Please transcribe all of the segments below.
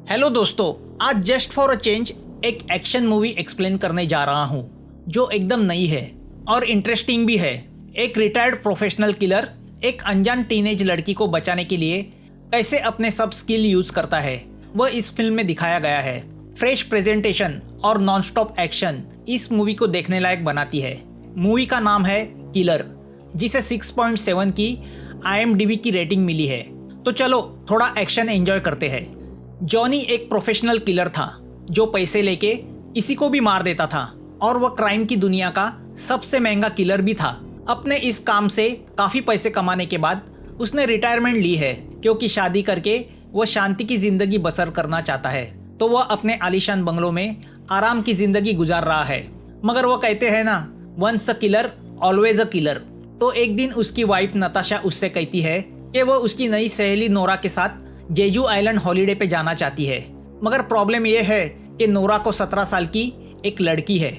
Hello दोस्तों, आज just for a change एक एक्शन मूवी एक्सप्लेन करने जा रहा हूँ जो एकदम नई है और इंटरेस्टिंग भी है। एक रिटायर्ड प्रोफेशनल किलर एक अनजान टीनेज लड़की को बचाने के लिए कैसे अपने सब स्किल यूज करता है वह इस फिल्म में दिखाया गया है। फ्रेश प्रेजेंटेशन और नॉन स्टॉप एक्शन इस मूवी को देखने लायक बनाती है। मूवी का नाम है किलर, जिसे 6.7 की IMDb की रेटिंग मिली है। तो चलो थोड़ा एक्शन एंजॉय करते हैं। जॉनी एक प्रोफेशनल किलर था जो पैसे लेके किसी को भी मार देता था और वह क्राइम की दुनिया का सबसे महंगा किलर भी था। अपने इस काम से काफ़ी पैसे कमाने के बाद उसने रिटायरमेंट ली है क्योंकि शादी करके वह शांति की ज़िंदगी बसर करना चाहता है। तो वह अपने आलीशान बंगलों में आराम की ज़िंदगी गुजार रहा है। मगर वह कहते हैं ना, once a killer always a killer. तो एक दिन उसकी वाइफ नताशा उससे कहती है कि वह उसकी नई सहेली नोरा के साथ जेजू आइलैंड हॉलीडे पे जाना चाहती है। मगर प्रॉब्लम यह है कि नोरा को 17 साल की एक लड़की है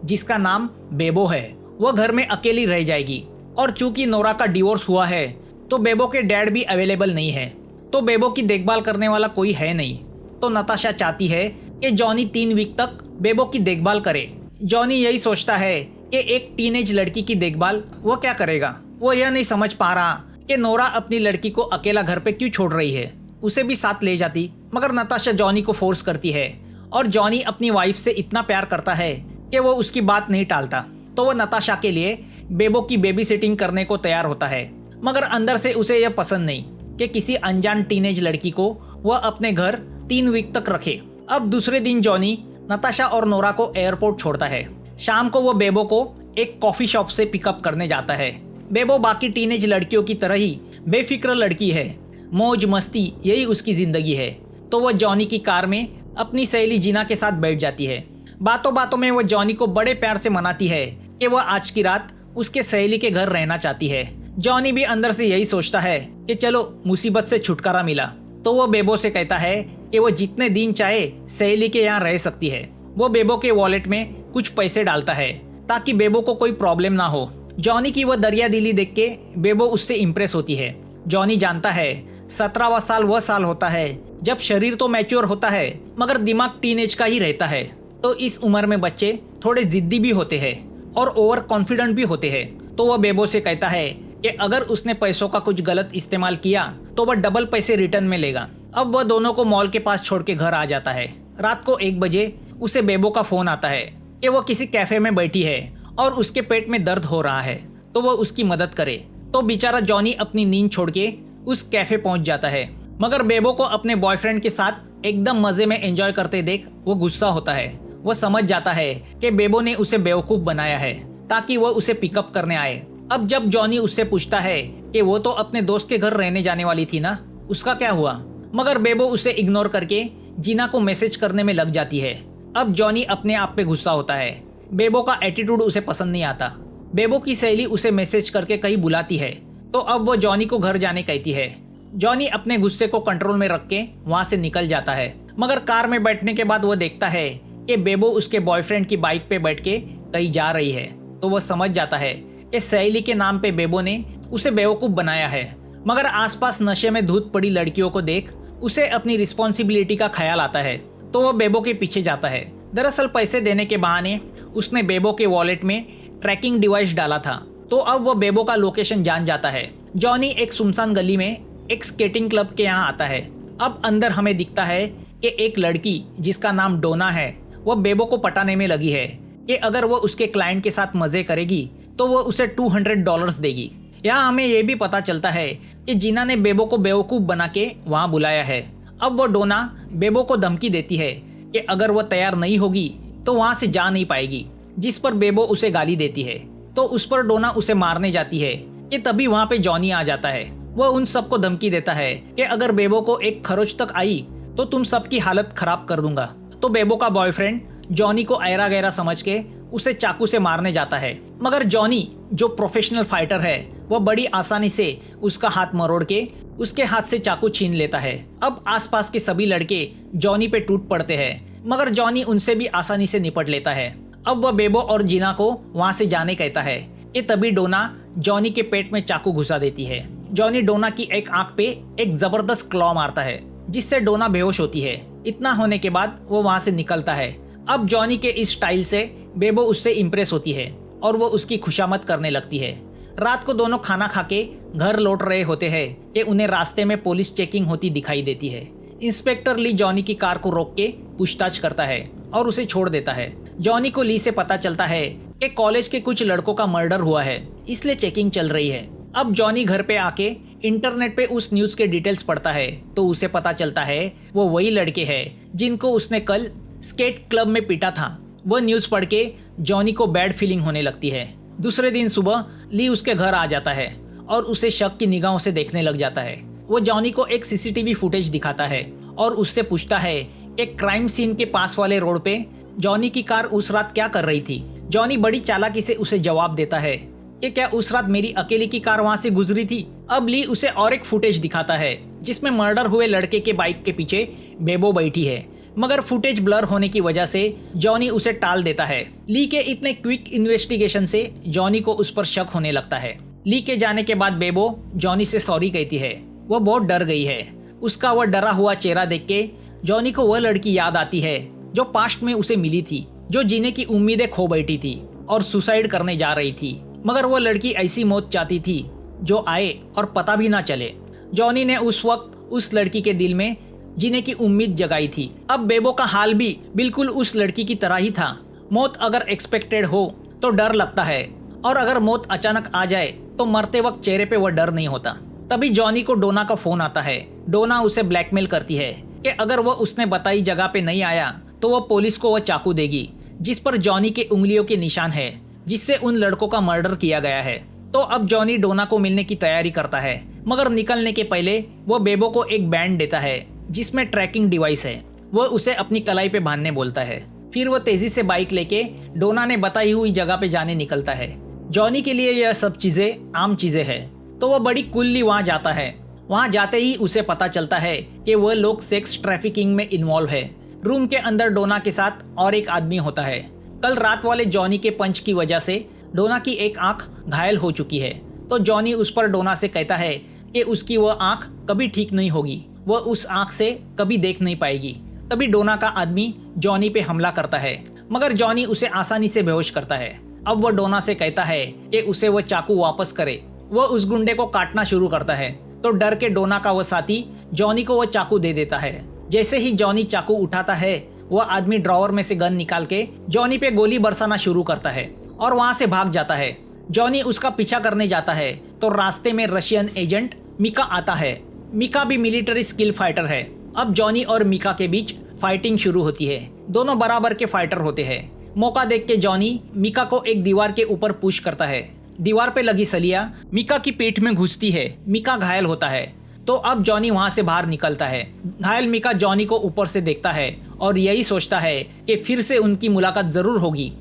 जिसका नाम बेबो है। वह घर में अकेली रह जाएगी और चूंकि नोरा का डिवोर्स हुआ है तो बेबो के डैड भी अवेलेबल नहीं है, तो बेबो की देखभाल करने वाला कोई है नहीं। तो नताशा चाहती है कि जॉनी 3 वीक तक बेबो की देखभाल करे। जॉनी यही सोचता है कि एक टीनेज लड़की की देखभाल वह क्या करेगा। वो यह नहीं समझ पा रहा कि नोरा अपनी लड़की को अकेला घर पे क्यों छोड़ रही है, उसे भी साथ ले जाती। मगर नताशा जॉनी को फोर्स करती है और जॉनी अपनी वाइफ से इतना प्यार करता है कि वो उसकी बात नहीं टालता। तो वह नताशा के लिए बेबो की बेबी सिटिंग करने को तैयार होता है। मगर अंदर से उसे यह पसंद नहीं कि किसी अनजान टीनेज लड़की को वह अपने घर 3 वीक तक रखे। अब दूसरे दिन जॉनी नताशा और नोरा को एयरपोर्ट छोड़ता है। शाम को वह बेबो को एक कॉफ़ी शॉप से पिकअप करने जाता है। बेबो बाकी टीनेज लड़कियों की तरह ही बेफिक्र लड़की है, मौज मस्ती यही उसकी ज़िंदगी है। तो वह जॉनी की कार में अपनी सहेली जीना के साथ बैठ जाती है। बातों बातों में वह जॉनी को बड़े प्यार से मनाती है कि वह आज की रात उसके सहेली के घर रहना चाहती है। जॉनी भी अंदर से यही सोचता है कि चलो मुसीबत से छुटकारा मिला। तो वह बेबो से कहता है कि वह जितने दिन चाहे सहेली के यहाँ रह सकती है। वो बेबो के वॉलेट में कुछ पैसे डालता है ताकि बेबो को कोई प्रॉब्लम ना हो। जॉनी की वह दरिया दिली देख के बेबो उससे इम्प्रेस होती है। जॉनी जानता है 17वां साल वह साल होता है जब शरीर तो मैच्योर होता है मगर दिमाग टीनेज का ही रहता है। तो इस उम्र में बच्चे थोड़े जिद्दी भी होते हैं और ओवर कॉन्फिडेंट भी होते हैं। तो वह बेबो से कहता है कि अगर उसने पैसों का कुछ गलत इस्तेमाल किया तो वह डबल पैसे रिटर्न में लेगा। अब वह दोनों को मॉल के पास छोड़ के घर आ जाता है। रात को 1 बजे उसे बेबो का फ़ोन आता है कि वह किसी कैफ़े में बैठी है और उसके पेट में दर्द हो रहा है, तो वह उसकी मदद करे। तो बेचारा जॉनी अपनी नींद छोड़ के उस कैफे पहुंच जाता है। मगर बेबो को अपने बॉयफ्रेंड के साथ एकदम मजे में एंजॉय करते देख वो गुस्सा होता है। वह समझ जाता है कि बेबो ने उसे बेवकूफ़ बनाया है ताकि वह उसे पिकअप करने आए। अब जब जॉनी उससे पूछता है कि वो तो अपने दोस्त के घर रहने जाने वाली थी ना, उसका क्या हुआ, मगर बेबो उसे इग्नोर करके जीना को मैसेज करने में लग जाती है। अब जॉनी अपने आप पे गुस्सा होता है। बेबो का एटीट्यूड उसे पसंद नहीं आता। बेबो की सहेली उसे मैसेज करके कहीं बुलाती है, तो अब वो जॉनी को घर जाने कहती है। जॉनी अपने गुस्से को कंट्रोल में रख के वहाँ से निकल जाता है। मगर कार में बैठने के बाद वो देखता है कि बेबो उसके बॉयफ्रेंड की बाइक पे बैठ के कहीं जा रही है। तो वह समझ जाता है कि सहेली के नाम पे बेबो ने उसे बेवकूफ़ बनाया है। मगर आसपास नशे में धूत पड़ी लड़कियों को देख उसे अपनी रिस्पॉन्सिबिलिटी का ख्याल आता है। तो वह बेबो के पीछे जाता है। दरअसल पैसे देने के बहाने उसने बेबो के वॉलेट में ट्रैकिंग डिवाइस डाला था, तो अब वो बेबो का लोकेशन जान जाता है। जॉनी एक सुनसान गली में एक स्केटिंग क्लब के यहाँ आता है। अब अंदर हमें दिखता है कि एक लड़की जिसका नाम डोना है वह बेबो को पटाने में लगी है कि अगर वो उसके क्लाइंट के साथ मज़े करेगी तो वो उसे $200 देगी। यहाँ हमें यह भी पता चलता है कि जीना ने बेबो को बेवकूफ़ बना के वहाँ बुलाया है। अब वो डोना बेबो को धमकी देती है कि अगर वह तैयार नहीं होगी तो वहाँ से जा नहीं पाएगी, जिस पर बेबो उसे गाली देती है। तो उस पर डोना उसे मारने जाती है कि तभी वहाँ पे जॉनी आ जाता है। वह उन सबको धमकी देता है कि अगर बेबो को एक खरोच तक आई तो तुम सबकी हालत खराब कर दूंगा। तो बेबो का बॉयफ्रेंड जॉनी को ऐरा गैरा समझ के उसे चाकू से मारने जाता है। मगर जॉनी जो प्रोफेशनल फाइटर है वह बड़ी आसानी से उसका हाथ मरोड़ के उसके हाथ से चाकू छीन लेता है। अब आसपास के सभी लड़के जॉनी पे टूट पड़ते हैं, मगर जॉनी उनसे भी आसानी से निपट लेता है। अब वह बेबो और जीना को वहाँ से जाने कहता है कि तभी डोना जॉनी के पेट में चाकू घुसा देती है। जॉनी डोना की एक आंख पे एक जबरदस्त क्लॉ मारता है जिससे डोना बेहोश होती है। इतना होने के बाद वो वहाँ से निकलता है। अब जॉनी के इस स्टाइल से बेबो उससे इम्प्रेस होती है और वो उसकी खुशामद करने लगती है। रात को दोनों खाना खा के घर लौट रहे होते हैं कि उन्हें रास्ते में पुलिस चेकिंग होती दिखाई देती है। इंस्पेक्टर ली जॉनी की कार को रोक के पूछताछ करता है और उसे छोड़ देता है। जॉनी को ली से पता चलता है कि कॉलेज के कुछ लड़कों का मर्डर हुआ है, इसलिए चेकिंग चल रही है। अब जॉनी घर पे आके इंटरनेट पे उस न्यूज़ के डिटेल्स पढ़ता है तो उसे पता चलता है वो वही लड़के हैं जिनको उसने कल स्केट क्लब में पीटा था। वह न्यूज़ पढ़ के जॉनी को बैड फीलिंग होने लगती है। दूसरे दिन सुबह ली उसके घर आ जाता है और उसे शक की निगाहों से देखने लग जाता है। वो जॉनी को एक सीसीटीवी फुटेज दिखाता है और उससे पूछता है कि क्राइम सीन के पास वाले रोड पे जॉनी की कार उस रात क्या कर रही थी। जॉनी बड़ी चालाकी से उसे जवाब देता है कि क्या उस रात मेरी अकेले की कार वहां से गुजरी थी। अब ली उसे और एक फुटेज दिखाता है जिसमें मर्डर हुए लड़के के बाइक के पीछे बेबो बैठी है, मगर फुटेज ब्लर होने की वजह से जॉनी उसे टाल देता है। ली के इतने क्विक इन्वेस्टिगेशन से जॉनी को उस पर शक होने लगता है। ली के जाने के बाद बेबो जॉनी से सॉरी कहती है। वह बहुत डर गई है। उसका वह डरा हुआ चेहरा देख के जॉनी को वह लड़की याद आती है जो पास्ट में उसे मिली थी, जो जीने की उम्मीदें खो बैठी थी और सुसाइड करने जा रही थी, मगर वह लड़की ऐसी मौत चाहती थी जो आए और पता भी ना चले। जॉनी ने उस वक्त उस लड़की के दिल में जीने की उम्मीद जगाई थी। अब बेबो का हाल भी बिल्कुल उस लड़की की तरह ही था। मौत अगर एक्सपेक्टेड हो तो डर लगता है, और अगर मौत अचानक आ जाए तो मरते वक्त चेहरे पे वह डर नहीं होता। तभी जॉनी को डोना का फोन आता है। डोना उसे ब्लैकमेल करती है कि अगर वह उसने बताई जगह पे नहीं आया तो वह पुलिस को वह चाकू देगी जिस पर जॉनी के उंगलियों के निशान है, जिससे उन लड़कों का मर्डर किया गया है। तो अब जॉनी डोना को मिलने की तैयारी करता है, मगर निकलने के पहले वह बेबो को एक बैंड देता है जिसमें ट्रैकिंग डिवाइस है। वह उसे अपनी कलाई पे बांधने बोलता है। फिर वह तेजी से बाइक लेके डोना ने बताई हुई जगह पे जाने निकलता है। जॉनी के लिए यह सब चीजें आम चीजें हैं, तो वह बड़ी कूलली वहां जाता है। वहां जाते ही उसे पता चलता है कि वह लोग सेक्स ट्रैफिकिंग में इन्वॉल्व है। रूम के अंदर डोना के साथ और एक आदमी होता है। कल रात वाले जॉनी के पंच की वजह से डोना की एक आंख घायल हो चुकी है, तो जॉनी उस पर डोना से कहता है कि उसकी वह आंख कभी ठीक नहीं होगी, वह उस आंख से कभी देख नहीं पाएगी। तभी डोना का आदमी जॉनी पे हमला करता है, मगर जॉनी उसे आसानी से बेहोश करता है। अब वह डोना से कहता है कि उसे वह चाकू वापस करे। वह उस गुंडे को काटना शुरू करता है, तो डर के डोना का वह साथी जॉनी को वह चाकू दे देता है। जैसे ही जॉनी चाकू उठाता है, वह आदमी ड्रॉवर में से गन निकाल के जॉनी पे गोली बरसाना शुरू करता है और वहां से भाग जाता है। जॉनी उसका पीछा करने जाता है तो रास्ते में रशियन एजेंट मिका आता है। मिका भी मिलिट्री स्किल फाइटर है। अब जॉनी और मिका के बीच फाइटिंग शुरू होती है। दोनों बराबर के फाइटर होते हैं। मौका देख के जॉनी मिका को एक दीवार के ऊपर पुश करता है। दीवार पे लगी सलिया मिका की पीठ में घुसती है। मिका घायल होता है, तो अब जॉनी वहां से बाहर निकलता है। घायल मिका जॉनी को ऊपर से देखता है और यही सोचता है कि फिर से उनकी मुलाकात जरूर होगी।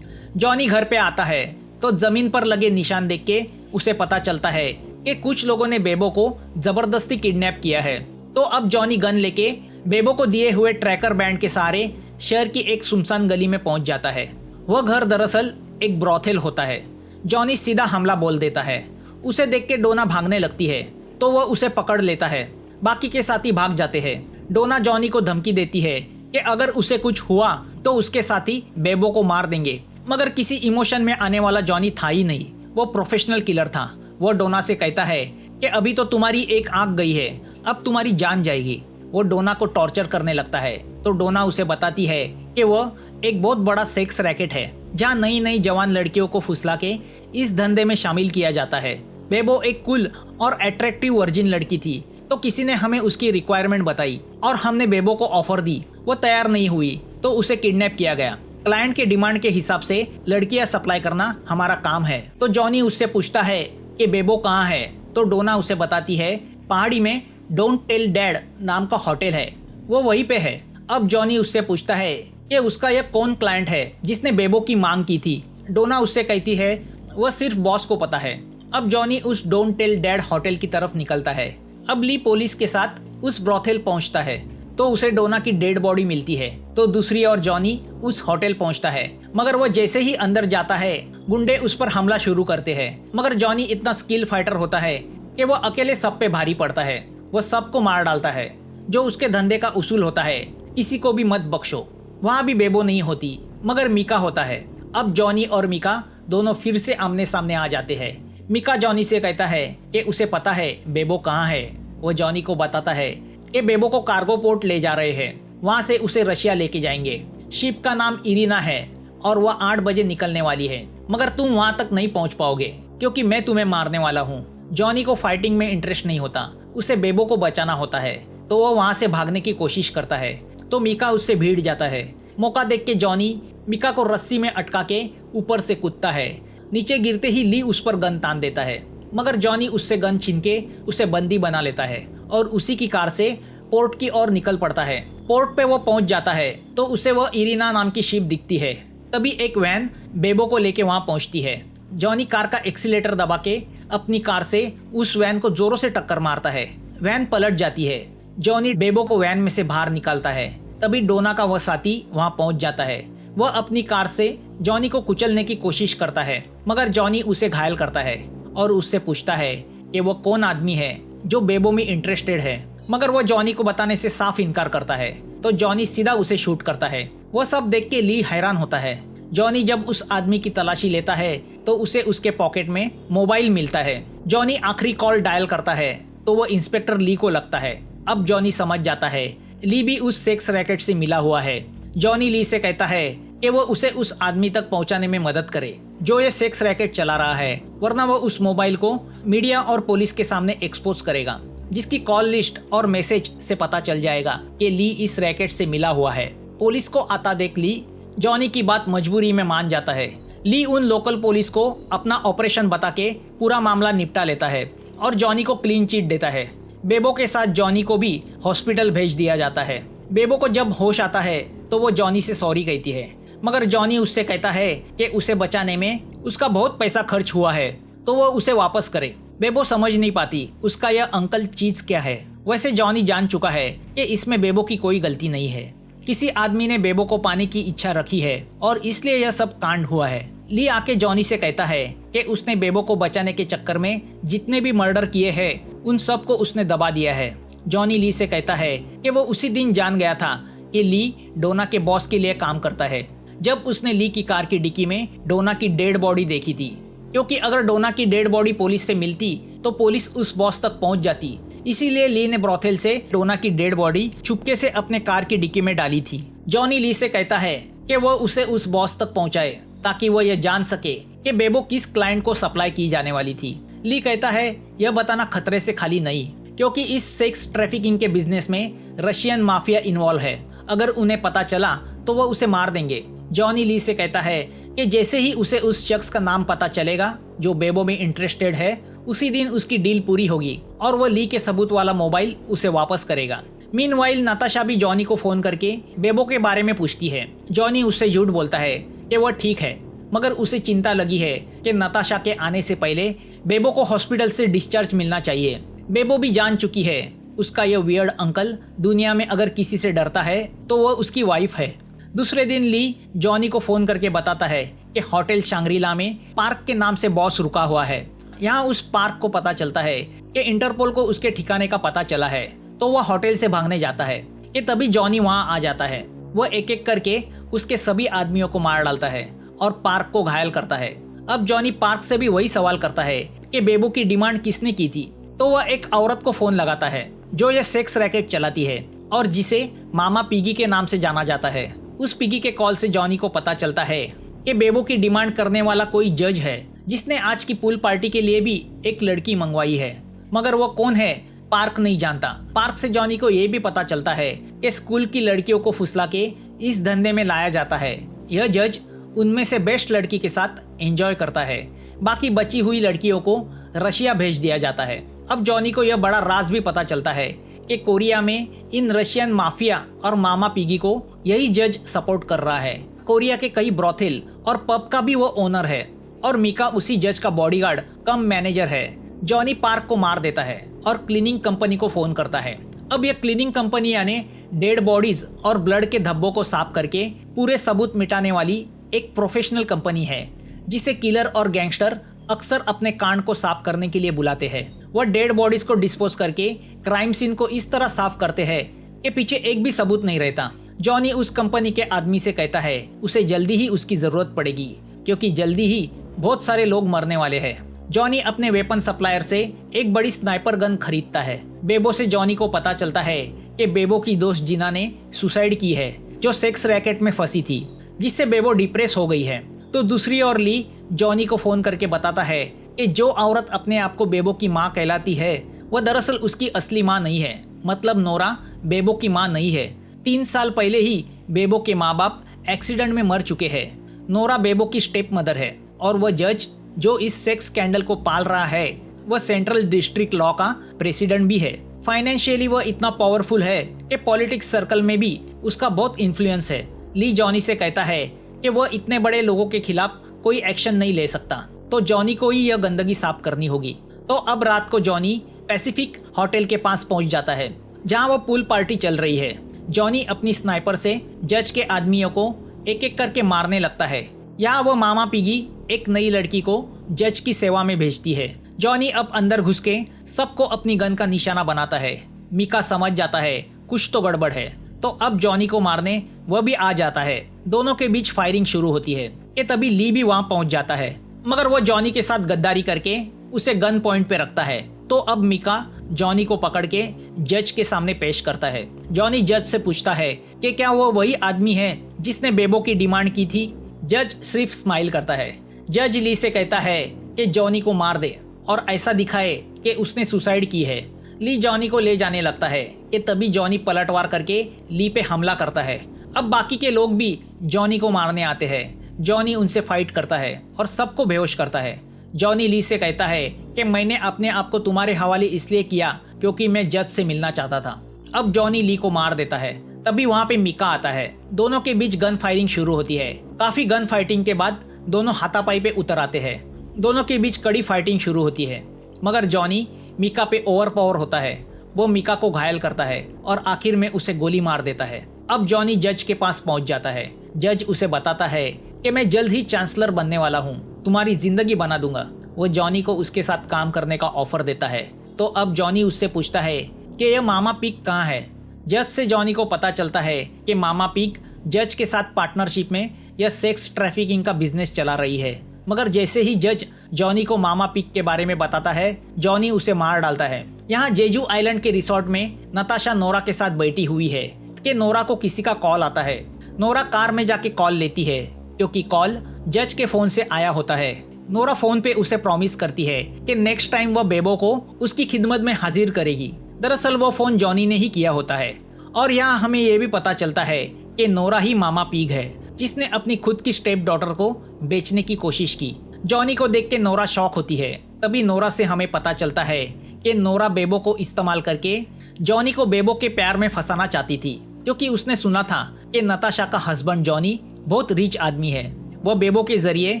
जॉनी घर पे आता है तो जमीन पर लगे निशान देख के उसे पता चलता है कि कुछ लोगों ने बेबो को जबरदस्ती किडनैप किया है। तो अब जॉनी गन लेके बेबो को दिए हुए ट्रैकर बैंड के सहारे शहर की एक सुनसान गली में पहुंच जाता है। वह घर दरअसल एक ब्रॉथेल होता है। जॉनी सीधा हमला बोल देता है। उसे देख के डोना भागने लगती है, तो वह उसे पकड़ लेता है। बाकी के साथी भाग जाते हैं। डोना जॉनी को धमकी देती है कि अगर उसे कुछ हुआ तो उसके साथी बेबो को मार देंगे, मगर किसी इमोशन में आने वाला जॉनी था ही नहीं। वो प्रोफेशनल किलर था। वो डोना से कहता है कि अभी तो तुम्हारी एक आंख गई है, अब तुम्हारी जान जाएगी। वो डोना को टॉर्चर करने लगता है, तो डोना उसे बताती है कि वह एक बहुत बड़ा सेक्स रैकेट है जहाँ नई नई जवान लड़कियों को फुसला के इस धंधे में शामिल किया जाता है। बेबो एक कुल और अट्रैक्टिव वर्जिन लड़की थी, तो किसी ने हमें उसकी रिक्वायरमेंट बताई और हमने बेबो को ऑफर दी। वो तैयार नहीं हुई तो उसे किडनैप किया गया। क्लाइंट के डिमांड के हिसाब से लड़कियां सप्लाई करना हमारा काम है। तो जॉनी उससे पूछता है कि बेबो कहाँ है, तो डोना उसे बताती है पहाड़ी में डोंट टेल डैड नाम का होटल है, वो वहीं पे है। अब जॉनी उससे पूछता है कि उसका यह कौन क्लाइंट है जिसने बेबो की मांग की थी। डोना उससे कहती है वह सिर्फ बॉस को पता है। अब जॉनी उस डोंट टेल डैड होटल की तरफ निकलता है। अब ली पुलिस के साथ उस ब्रॉथेल पहुंचता है, तो उसे डोना की डेड बॉडी मिलती है। तो दूसरी ओर जॉनी उस होटल पहुंचता है, मगर वह जैसे ही अंदर जाता है गुंडे उस पर हमला शुरू करते हैं। मगर जॉनी इतना स्किल फाइटर होता है कि वह अकेले सब पे भारी पड़ता है। वह सबको मार डालता है। जो उसके धंधे का उसूल होता है, किसी को भी मत बख्शो। वहाँ भी बेबो नहीं होती मगर मीका होता है। अब जॉनी और मीका दोनों फिर से आमने सामने आ जाते हैं। मीका जॉनी से कहता है कि उसे पता है बेबो कहाँ है। वो जॉनी को बताता है कि बेबो को कार्गो पोर्ट ले जा रहे हैं, वहाँ से उसे रशिया लेके जाएंगे। शिप का नाम इरिना है और वह 8 बजे निकलने वाली है, मगर तुम वहाँ तक नहीं पहुँच पाओगे क्योंकि मैं तुम्हें मारने वाला हूँ। जॉनी को फाइटिंग में इंटरेस्ट नहीं होता, उसे बेबो को बचाना होता है, तो वह वहाँ से भागने की कोशिश करता है तो मीका उससे भीड़ जाता है। मौका देख के जॉनी मीका को रस्सी में अटका के ऊपर से कूदता है। नीचे गिरते ही ली उस पर गन तान देता है, मगर जॉनी उससे गन छीन के उसे बंदी बना लेता है और उसी की कार से पोर्ट की ओर निकल पड़ता है। पोर्ट पे वो पहुंच जाता है तो उसे वह इरिना नाम की शिप दिखती है। तभी एक वैन बेबो को लेके वहां पहुंचती है। जॉनी कार का एक्सीलेटर दबा के अपनी कार से उस वैन को जोरों से टक्कर मारता है। वैन पलट जाती है। जॉनी बेबो को वैन में से बाहर निकालता है। तभी डोना का वह साथी वहां पहुंच जाता है। वह अपनी कार से जॉनी को कुचलने की कोशिश करता है, मगर जॉनी उसे घायल करता है और उससे पूछता है कि वह कौन आदमी है जो बेबो में इंटरेस्टेड है, मगर वह जॉनी को बताने से साफ इनकार करता है। तो जॉनी सीधा उसे शूट करता है। वह सब देख के ली हैरान होता है। जॉनी जब उस आदमी की तलाशी लेता है तो उसे उसके पॉकेट में मोबाइल मिलता है। जॉनी आखिरी कॉल डायल करता है तो वह इंस्पेक्टर ली को लगता है। अब जॉनी समझ जाता है ली भी उस सेक्स रैकेट से मिला हुआ है। जॉनी ली से कहता है कि वह उसे उस आदमी तक पहुंचाने में मदद करे जो ये सेक्स रैकेट चला रहा है, वरना वह उस मोबाइल को मीडिया और पुलिस के सामने एक्सपोज करेगा, जिसकी कॉल लिस्ट और मैसेज से पता चल जाएगा कि ली इस रैकेट से मिला हुआ है। पुलिस को आता देख ली जॉनी की बात मजबूरी में मान जाता है। ली उन लोकल पुलिस को अपना ऑपरेशन बता के पूरा मामला निपटा लेता है और जॉनी को क्लीन चिट देता है। बेबो के साथ जॉनी को भी हॉस्पिटल भेज दिया जाता है। बेबो को जब होश आता है तो वो जॉनी से सॉरी कहती है, मगर जॉनी उससे कहता है कि उसे बचाने में उसका बहुत पैसा खर्च हुआ है तो वो उसे वापस करे। बेबो समझ नहीं पाती उसका यह अंकल चीज क्या है। वैसे जॉनी जान चुका है कि इसमें बेबो की कोई गलती नहीं है। किसी आदमी ने बेबो को पाने की इच्छा रखी है और इसलिए यह सब कांड हुआ है। ली आके जॉनी से कहता है कि उसने बेबो को बचाने के चक्कर में जितने भी मर्डर किए हैं उन सब को उसने दबा दिया है। जॉनी ली से कहता है कि वो उसी दिन जान गया था कि ली डोना के बॉस के लिए काम करता है, जब उसने ली की कार की डिक्की में डोना की डेड बॉडी देखी थी, क्योंकि अगर डोना की डेड बॉडी पुलिस से मिलती तो पुलिस उस बॉस तक पहुंच जाती। इसीलिए ली ने ब्रोथेल से डोना की डेड बॉडी चुपके से अपने कार की डिक्की में डाली थी। जॉनी ली से कहता है कि वह उसे उस बॉस तक पहुंचाए ताकि वह यह जान सके कि बेबो किस क्लाइंट को सप्लाई की जाने वाली थी। ली कहता है यह बताना खतरे से खाली नहीं, क्योंकि इस सेक्स ट्रैफिकिंग के बिजनेस में रशियन माफिया इन्वॉल्व है। अगर उन्हें पता चला तो वह उसे मार देंगे। जॉनी ली से कहता है कि जैसे ही उसे उस शख्स का नाम पता चलेगा जो बेबो में इंटरेस्टेड है, उसी दिन उसकी डील पूरी होगी और वह ली के सबूत वाला मोबाइल उसे वापस करेगा। मीनवाइल नताशा भी जॉनी को फोन करके बेबो के बारे में पूछती है। जॉनी उससे झूठ बोलता है कि वह ठीक है, मगर उसे चिंता लगी है कि नताशा के आने से पहले बेबो को हॉस्पिटल से डिस्चार्ज मिलना चाहिए। बेबो भी जान चुकी है उसका यह वियर्ड अंकल दुनिया में अगर किसी से डरता है तो वह उसकी वाइफ है। दूसरे दिन ली जॉनी को फोन करके बताता है कि होटल शांग्रीला में पार्क के नाम से बॉस रुका हुआ है। यहाँ उस पार्क को पता चलता है कि इंटरपोल को उसके ठिकाने का पता चला है, तो वह होटल से भागने जाता है कि तभी जॉनी वहाँ आ जाता है। वह एक एक करके उसके सभी आदमियों को मार डालता है और पार्क को घायल करता है। अब जॉनी पार्क से भी वही सवाल करता है कि बेबो की डिमांड किसने की थी, तो वह एक औरत को फोन लगाता है जो यह सेक्स रैकेट चलाती है और जिसे मामा पिगी के नाम से जाना जाता है। उस पिगी के कॉल से जॉनी को पता चलता है कि बेबो की डिमांड करने वाला कोई जज है जिसने आज की पूल पार्टी के लिए भी एक लड़की मंगवाई है, मगर वो कौन है पार्क नहीं जानता। पार्क से जॉनी को ये भी पता चलता है कि स्कूल की लड़कियों को फुसला के इस धंधे में लाया जाता है। यह जज उनमें से बेस्ट लड़की के साथ एंजॉय करता है, बाकी बची हुई लड़कियों को रशिया भेज दिया जाता है। अब जॉनी को यह बड़ा राज भी पता चलता है कि कोरिया में इन रशियन माफिया और मामा पिगी को यही जज सपोर्ट कर रहा है। कोरिया के कई ब्रोथेल और पब का भी वो ओनर है और मीका उसी जज का बॉडीगार्ड कम मैनेजर है। जॉनी पार्क को मार देता है और क्लीनिंग कंपनी को फोन करता है। अब यह क्लीनिंग कंपनी यानी डेड बॉडीज और ब्लड के धब्बों को साफ करके पूरे सबूत मिटाने वाली एक प्रोफेशनल कंपनी है, जिसे किलर और गैंगस्टर अक्सर अपने कांड को साफ करने के लिए बुलाते हैं। वह डेड बॉडीज को डिस्पोज करके क्राइम सीन को इस तरह साफ करते हैं कि पीछे एक भी सबूत नहीं रहता। जॉनी उस कंपनी के आदमी से कहता है उसे जल्दी ही उसकी जरूरत पड़ेगी क्योंकि जल्दी ही बहुत सारे लोग मरने वाले हैं। जॉनी अपने वेपन सप्लायर से एक बड़ी स्नाइपर गन खरीदता है। बेबो से जॉनी को पता चलता है कि बेबो की दोस्त जिना ने सुसाइड की है, जो सेक्स रैकेट में फंसी थी, जिससे बेबो डिप्रेस हो गई है। तो दूसरी ओर ली जॉनी को फोन करके बताता है कि जो औरत अपने आप को बेबो की माँ कहलाती है वह दरअसल उसकी असली माँ नहीं है, मतलब नोरा बेबो की माँ नहीं है। 3 साल पहले ही बेबो के माँ बाप एक्सीडेंट में मर चुके हैं। नोरा बेबो की स्टेप मदर है और वह जज जो इस सेक्स स्कैंडल को पाल रहा है वह सेंट्रल डिस्ट्रिक्ट लॉ का प्रेसिडेंट भी है। फाइनेंशियली वह इतना पावरफुल है कि पॉलिटिक्स सर्कल में भी उसका बहुत इन्फ्लुएंस है। ली जॉनी से कहता है कि वह इतने बड़े लोगों के खिलाफ कोई एक्शन नहीं ले सकता, तो जॉनी को ही यह गंदगी साफ करनी होगी। तो अब रात को जॉनी पैसिफिक होटल के पास पहुंच जाता है जहां वह पूल पार्टी चल रही है। जॉनी अपनी स्नाइपर से जज के आदमियों को एक एक करके मारने लगता है। यहाँ वह मामा पिगी एक नई लड़की को जज की सेवा में भेजती है। जॉनी अब अंदर घुस के सबको अपनी गन का निशाना बनाता है। मिका समझ जाता है कुछ तो गड़बड़ है, तो अब जॉनी को मारने वह भी आ जाता है। दोनों के बीच फायरिंग शुरू होती है कि तभी ली भी वहां पहुंच जाता है, मगर वह जॉनी के साथ गद्दारी करके उसे गन पॉइंट पे रखता है। तो अब मिका जॉनी को पकड़ के जज के सामने पेश करता है। जॉनी जज से पूछता है कि क्या वह वही आदमी है जिसने बेबो की डिमांड की थी। जज सिर्फ स्माइल करता है। जज ली से कहता है कि जॉनी को मार दे और ऐसा दिखाए कि उसने सुसाइड की है। ली जॉनी को ले जाने लगता है कि तभी जॉनी पलटवार करके ली पे हमला करता है। अब बाकी के लोग भी जॉनी को मारने आते हैं। जॉनी उनसे फाइट करता है और सबको बेहोश करता है। जॉनी ली से कहता है कि मैंने अपने आप को तुम्हारे हवाले इसलिए किया क्योंकि मैं जज से मिलना चाहता था। अब जॉनी ली को मार देता है। तभी वहाँ पे मिका आता है। दोनों के बीच गन फायरिंग शुरू होती है। काफी गन फाइटिंग के बाद दोनों हाथापाई पे उतर आते हैं। दोनों के बीच कड़ी फाइटिंग शुरू होती है, मगर जॉनी मिका पे ओवर पावर होता है। वो मिका को घायल करता है और आखिर में उसे गोली मार देता है। अब जॉनी जज के पास पहुंच जाता है। जज उसे बताता है कि मैं जल्द ही चांसलर बनने वाला हूँ, तुम्हारी जिंदगी बना दूंगा। वो जॉनी को उसके साथ काम करने का ऑफर देता है। तो अब जॉनी उससे पूछता है कि यह मामा पिग कहाँ है। जज से जॉनी को पता चलता है कि मामा पिग जज के साथ पार्टनरशिप में यह सेक्स ट्रैफिकिंग का बिजनेस चला रही है। मगर जैसे ही जज जॉनी को मामा पिग के बारे में बताता है, जॉनी उसे मार डालता है। यहाँ जेजू आइलैंड के रिसोर्ट में नताशा नोरा के साथ बैठी हुई है कि नोरा को किसी का कॉल आता है। नोरा कार में जाके कॉल लेती है क्योंकि कॉल जज के फोन से आया होता है। नोरा फोन पे उसे प्रॉमिस करती है कि नेक्स्ट टाइम वह बेबो को उसकी खिदमत में हाजिर करेगी। दरअसल वो फोन जॉनी ने ही किया होता है। और यहाँ हमें यह भी पता चलता है कि नोरा ही मामा पिग है जिसने अपनी खुद की स्टेप डॉटर को बेचने की कोशिश की। जॉनी को देख के नोरा शॉक होती है। तभी नोरा से हमें पता चलता है कि नोरा बेबो को इस्तेमाल करके जॉनी को बेबो के प्यार में फंसाना चाहती थी, क्योंकि उसने सुना था कि नताशा का हस्बैंड जॉनी बहुत रिच आदमी है। वह बेबो के जरिए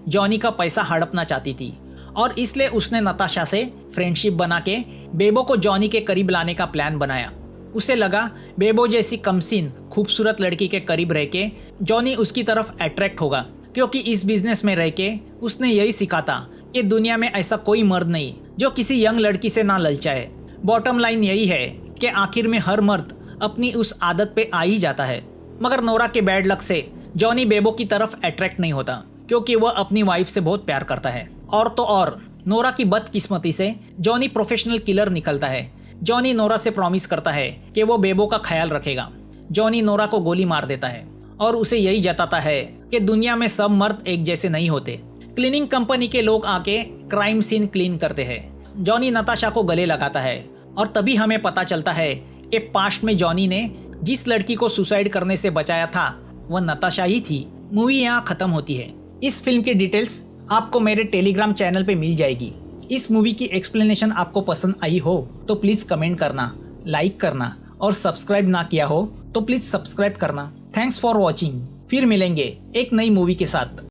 जॉनी का पैसा हड़पना चाहती थी और इसलिए उसने नताशा से फ्रेंडशिप बना के बेबो को जॉनी के करीब लाने का प्लान बनाया। उसे लगा बेबो जैसी कमसीन खूबसूरत लड़की के करीब रह के जॉनी उसकी तरफ अट्रैक्ट होगा, क्योंकि इस बिजनेस में रह के उसने यही सीखा था कि दुनिया में ऐसा कोई मर्द नहीं जो किसी यंग लड़की से ना ललचाए। बॉटम लाइन यही है कि आखिर में हर मर्द अपनी उस आदत पे आ ही जाता है। मगर नोरा के बैड लक से जॉनी बेबो की तरफ अट्रैक्ट नहीं होता, क्योंकि वह अपनी वाइफ से बहुत प्यार करता है। और तो और नोरा की बदकिस्मती से जॉनी प्रोफेशनल किलर निकलता है। जॉनी नोरा से प्रॉमिस करता है कि वो बेबो का ख्याल रखेगा। जॉनी नोरा को गोली मार देता है और उसे यही जताता है कि दुनिया में सब मर्द एक जैसे नहीं होते। क्लीनिंग कंपनी के लोग आके क्राइम सीन क्लीन करते हैं। जॉनी नताशा को गले लगाता है और तभी हमें पता चलता है कि पास्ट में जॉनी ने जिस लड़की को सुसाइड करने से बचाया था वह नताशा ही थी। मूवी यहाँ खत्म होती है। इस फिल्म की डिटेल्स आपको मेरे टेलीग्राम चैनल पे मिल जाएगी। इस मूवी की एक्सप्लेनेशन आपको पसंद आई हो तो प्लीज़ कमेंट करना, लाइक करना और सब्सक्राइब ना किया हो तो प्लीज़ सब्सक्राइब करना। Thanks for watching. फिर मिलेंगे एक नई मूवी के साथ।